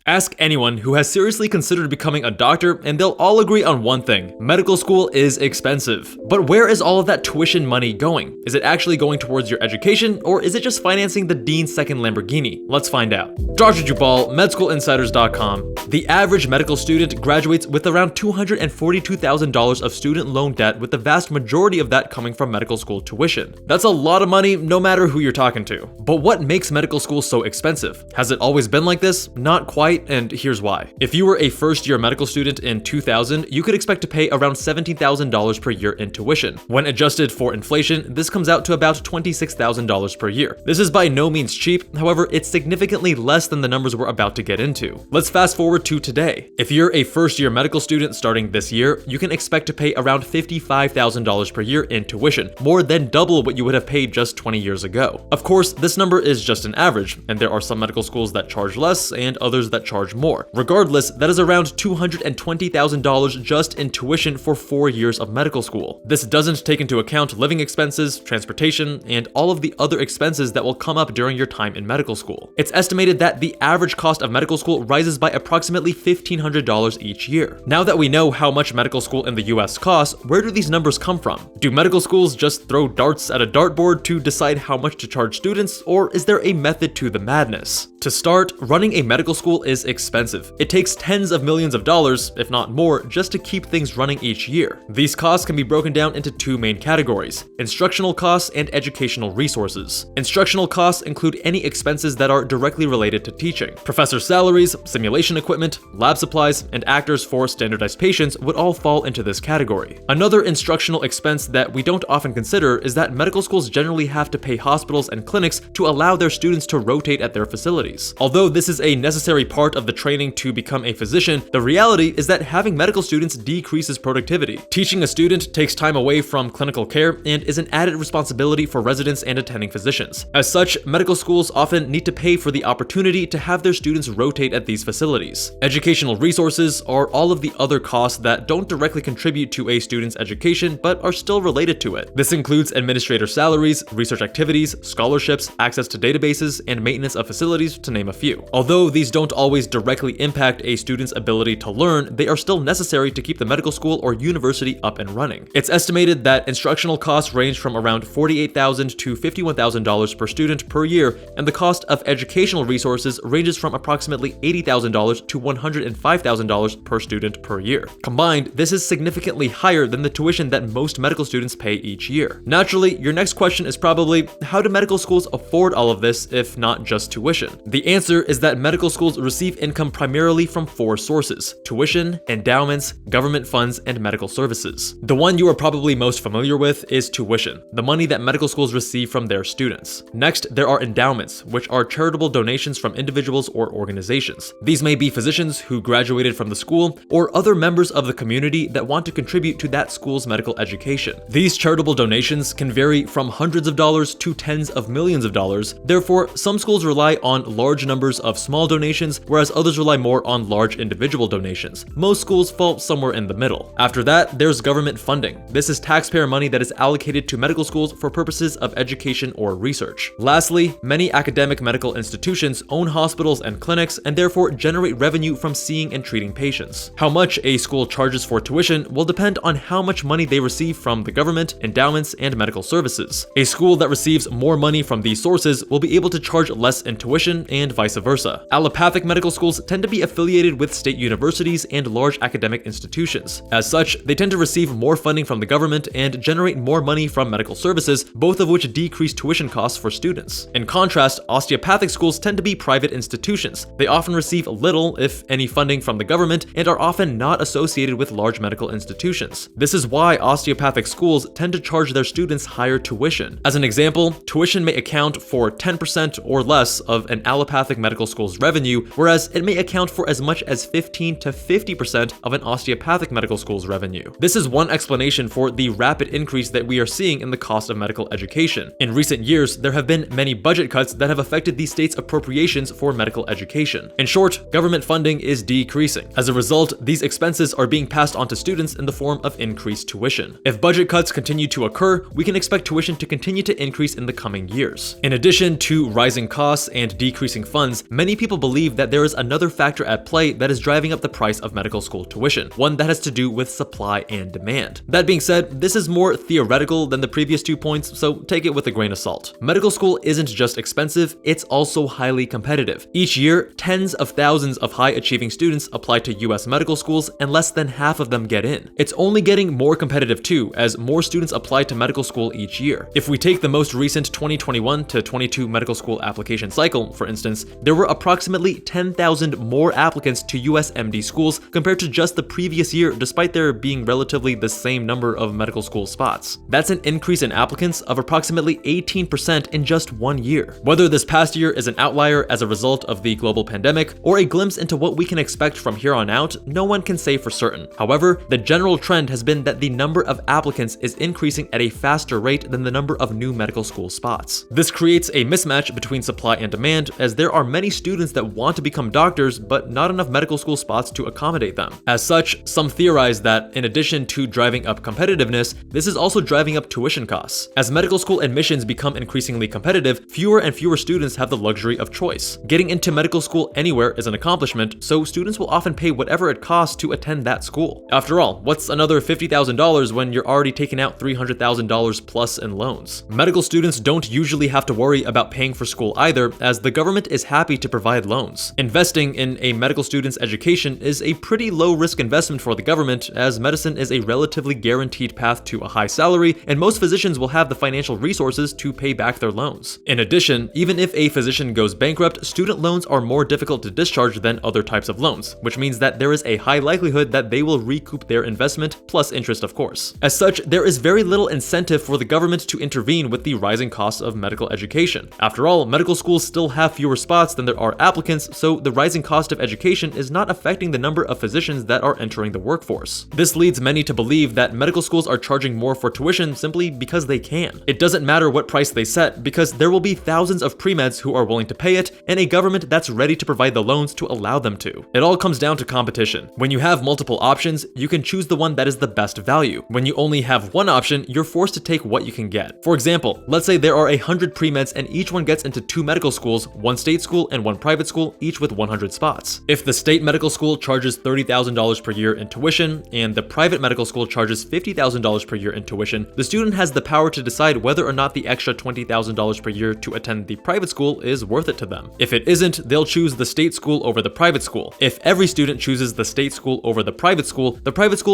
Ask anyone who has seriously considered becoming a doctor and they'll all agree on one thing: medical school is expensive. But where is all of that tuition money going? Is it actually going towards your education, or is it just financing the dean's second Lamborghini? Let's find out. Dr. Jubal, MedSchoolInsiders.com. The average medical student graduates with around $242,000 of student loan debt, with the vast majority of that coming from medical school tuition. That's a lot of money, no matter who you're talking to. But what makes medical school so expensive? Has it always been like this? Not quite, and here's why. If you were a first-year medical student in 2000, you could expect to pay around $17,000 per year in tuition. When adjusted for inflation, this comes out to about $26,000 per year. This is by no means cheap, however, it's significantly less than the numbers we're about to get into. Let's fast forward to today. If you're a first-year medical student starting this year, you can expect to pay around $55,000 per year in tuition, more than double what you would have paid just 20 years ago. Of course, this number is just an average, and there are some medical schools that charge less and others that charge more. Regardless, that is around $220,000 just in tuition for 4 years of medical school. This doesn't take into account living expenses, transportation, and all of the other expenses that will come up during your time in medical school. It's estimated that the average cost of medical school rises by approximately $1,500 each year. Now that we know how much medical school in the US costs, where do these numbers come from? Do medical schools just throw darts at a dartboard to decide how much to charge students, or is there a method to the madness? To start, running a medical school is expensive. It takes tens of millions of dollars, if not more, just to keep things running each year. These costs can be broken down into two main categories: instructional costs and educational resources. Instructional costs include any expenses that are directly related to teaching. Professor salaries, simulation equipment, lab supplies, and actors for standardized patients would all fall into this category. Another instructional expense that we don't often consider is that medical schools generally have to pay hospitals and clinics to allow their students to rotate at their facilities. Although this is a necessary part of the training to become a physician, the reality is that having medical students decreases productivity. Teaching a student takes time away from clinical care and is an added responsibility for residents and attending physicians. As such, medical schools often need to pay for the opportunity to have their students rotate at these facilities. Educational resources are all of the other costs that don't directly contribute to a student's education but are still related to it. This includes administrator salaries, research activities, scholarships, access to databases, and maintenance of facilities, to name a few. Although these don't always directly impact a student's ability to learn, they are still necessary to keep the medical school or university up and running. It's estimated that instructional costs range from around $48,000 to $51,000 per student per year, and the cost of educational resources ranges from approximately $80,000 to $105,000 per student per year. Combined, this is significantly higher than the tuition that most medical students pay each year. Naturally, your next question is probably, how do medical schools afford all of this if not just tuition? The answer is that medical schools receive income primarily from 4 sources: tuition, endowments, government funds, and medical services. The one you are probably most familiar with is tuition, the money that medical schools receive from their students. Next, there are endowments, which are charitable donations from individuals or organizations. These may be physicians who graduated from the school or other members of the community that want to contribute to that school's medical education. These charitable donations can vary from hundreds of dollars to tens of millions of dollars. Therefore, some schools rely on large numbers of small donations, whereas others rely more on large individual donations. Most schools fall somewhere in the middle. After that, there's government funding. This is taxpayer money that is allocated to medical schools for purposes of education or research. Lastly, many academic medical institutions own hospitals and clinics and therefore generate revenue from seeing and treating patients. How much a school charges for tuition will depend on how much money they receive from the government, endowments, and medical services. A school that receives more money from these sources will be able to charge less in tuition, and vice versa. Allopathic medical schools tend to be affiliated with state universities and large academic institutions. As such, they tend to receive more funding from the government and generate more money from medical services, both of which decrease tuition costs for students. In contrast, osteopathic schools tend to be private institutions. They often receive little, if any, funding from the government and are often not associated with large medical institutions. This is why osteopathic schools tend to charge their students higher tuition. As an example, tuition may account for 10% or less of an allopathic medical school's revenue, whereas it may account for as much as 15 to 50% of an osteopathic medical school's revenue. This is one explanation for the rapid increase that we are seeing in the cost of medical education. In recent years, there have been many budget cuts that have affected the state's appropriations for medical education. In short, government funding is decreasing. As a result, these expenses are being passed on to students in the form of increased tuition. If budget cuts continue to occur, we can expect tuition to continue to increase in the coming years. In addition to rising costs and decreasing funds, many people believe that there is another factor at play that is driving up the price of medical school tuition, one that has to do with supply and demand. That being said, this is more theoretical than the previous 2 points, so take it with a grain of salt. Medical school isn't just expensive, it's also highly competitive. Each year, tens of thousands of high-achieving students apply to US medical schools, and less than half of them get in. It's only getting more competitive too, as more students apply to medical school each year. If we take the most recent 2021 to 22 medical school application cycle, for instance, there were approximately 10,000 more applicants to US MD schools compared to just the previous year, despite there being relatively the same number of medical school spots. That's an increase in applicants of approximately 18% in just 1 year. Whether this past year is an outlier as a result of the global pandemic, or a glimpse into what we can expect from here on out, no one can say for certain. However, the general trend has been that the number of applicants is increasing at a faster rate than the number of new medical school spots. This creates a mismatch between supply and demand, as there are many students that want to become doctors, but not enough medical school spots to accommodate them. As such, some theorize that in addition to driving up competitiveness, this is also driving up tuition costs. As medical school admissions become increasingly competitive, fewer and fewer students have the luxury of choice. Getting into medical school anywhere is an accomplishment, so students will often pay whatever it costs to attend that school. After all, what's another $50,000 when you're already taking out $300,000 plus in loans? Medical students don't usually have to worry about paying for school either, as the government is happy to provide loans. Investing in a medical student's education is a pretty low-risk investment for the government, as medicine is a relatively guaranteed path to a high salary, and most physicians will have the financial resources to pay back their loans. In addition, even if a physician goes bankrupt, student loans are more difficult to discharge than other types of loans, which means that there is a high likelihood that they will recoup their investment, plus interest of course. As such, there is very little incentive for the government to intervene with the rising costs of medical education. After all, medical schools still have fewer spots than there are applicants, so the rising cost of education is not affecting the number of physicians that are entering the workforce. This leads many to believe that medical schools are charging more for tuition simply because they can. It doesn't matter what price they set, because there will be thousands of pre-meds who are willing to pay it, and a government that's ready to provide the loans to allow them to. It all comes down to competition. When you have multiple options, you can choose the one that is the best value. When you only have one option, you're forced to take what you can get. For example, let's say there are 100 pre-meds and each one gets into 2 medical schools, 1 state school and 1 private school, each with 100 spots. If the state medical school charges $30,000 per year in tuition and the private medical school charges $50,000 per year in tuition, the student has the power to decide whether or not the extra $20,000 per year to attend the private school is worth it to them. If it isn't, they'll choose the state school over the private school. If every student chooses the state school over the private school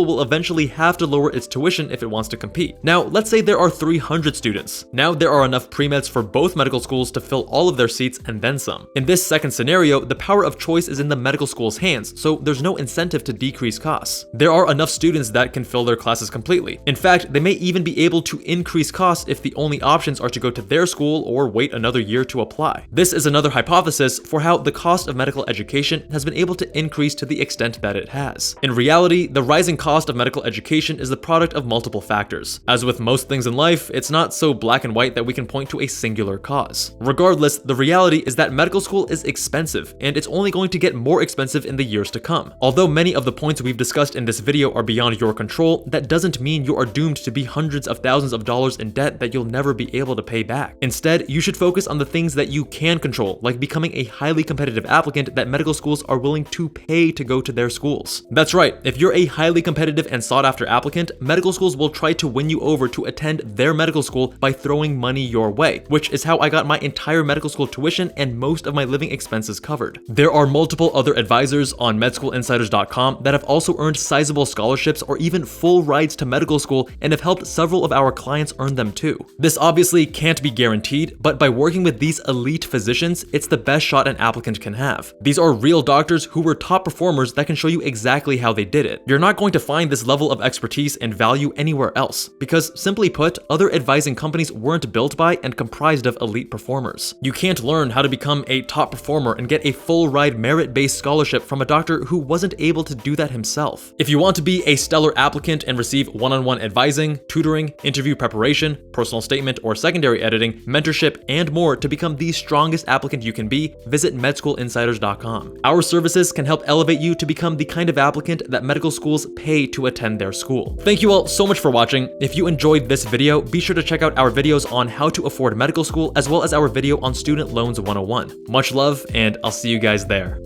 will eventually have to lower its tuition if it wants to compete. Now, let's say there are 300 students. Now there are enough pre-meds for both medical schools to fill all of their seats and then some. In this second scenario, the power of choice is in the medical school's hands, so there's no incentive to decrease costs. There are enough students that can fill their classes completely. In fact, they may even be able to increase costs if the only options are to go to their school or wait another year to apply. This is another hypothesis for how the cost of medical education has been able to increase to the extent that it has. In reality, the rising cost of medical education is the product of multiple factors. As with most things in life, it's not so black and white that we can point to a singular cause. Regardless, the reality is that medical school is expensive, and it's only going to get more expensive in the years to come. Although many of the points we've discussed in this video are beyond your control, that doesn't mean you are doomed to be hundreds of thousands of dollars in debt that you'll never be able to pay back. Instead, you should focus on the things that you can control, like becoming a highly competitive applicant that medical schools are willing to pay to go to their schools. That's right, if you're a highly competitive and sought-after applicant, medical schools will try to win you over to attend their medical school by throwing money your way, which is how I got my entire medical school tuition and most of my living expenses covered. There are multiple other advisors on medschoolinsiders.com that have also earned sizable scholarships or even full rides to medical school and have helped several of our clients earn them too. This obviously can't be guaranteed, but by working with these elite physicians, it's the best shot an applicant can have. These are real doctors who were top performers that can show you exactly how they did it. You're not going to find this level of expertise and value anywhere else, because simply put, other advising companies weren't built by and comprised of elite performers. You can't learn how to become a top performer and get a full ride merit-based scholarship from a doctor who wasn't able to do that himself. If you want to be a stellar applicant and receive one-on-one advising, tutoring, interview preparation, personal statement or secondary editing, mentorship, and more to become the strongest applicant you can be, visit medschoolinsiders.com. Our services can help elevate you to become the kind of applicant that medical schools pay to attend their school. Thank you all so much for watching. If you enjoyed this video, be sure to check out our videos on how to afford medical school, as well as our video on Student Loans 101. Much love, and I'll see you guys there.